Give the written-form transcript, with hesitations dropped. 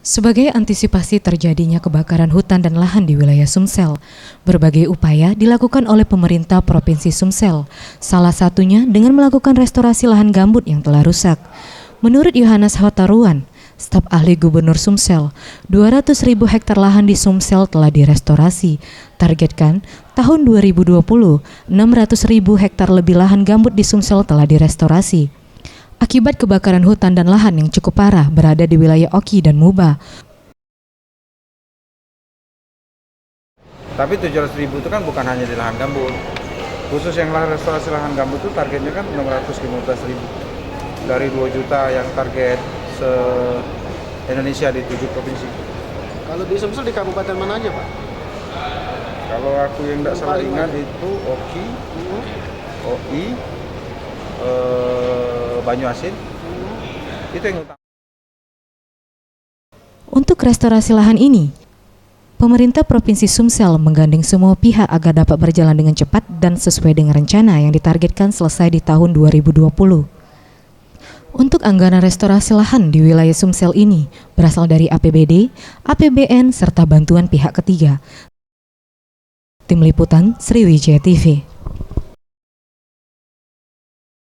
Sebagai antisipasi terjadinya kebakaran hutan dan lahan di wilayah Sumsel, berbagai upaya dilakukan oleh pemerintah Provinsi Sumsel, salah satunya dengan melakukan restorasi lahan gambut yang telah rusak. Menurut Yohanes Hotaruan, staf ahli Gubernur Sumsel, 200.000 hektar lahan di Sumsel telah direstorasi. Targetkan tahun 2020, 600.000 hektar lebih lahan gambut di Sumsel telah direstorasi. Akibat kebakaran hutan dan lahan yang cukup parah berada di wilayah Oki dan Muba. Tapi 700.000 itu kan bukan hanya di lahan gambut. Khusus yang restorasi lahan gambut itu targetnya kan 615.000. Dari 2 juta yang target se-Indonesia di 7 provinsi. Kalau di Sumsel di kabupaten mana aja, Pak? Kalau aku yang tidak salah ingat itu Oki, OI, Banyuasin, itu yang utama. Untuk restorasi lahan ini, pemerintah Provinsi Sumsel menggandeng semua pihak agar dapat berjalan dengan cepat dan sesuai dengan rencana yang ditargetkan selesai di tahun 2020. Untuk anggaran restorasi lahan di wilayah Sumsel ini berasal dari APBD, APBN, serta bantuan pihak ketiga. Tim Liputan Sriwijaya TV.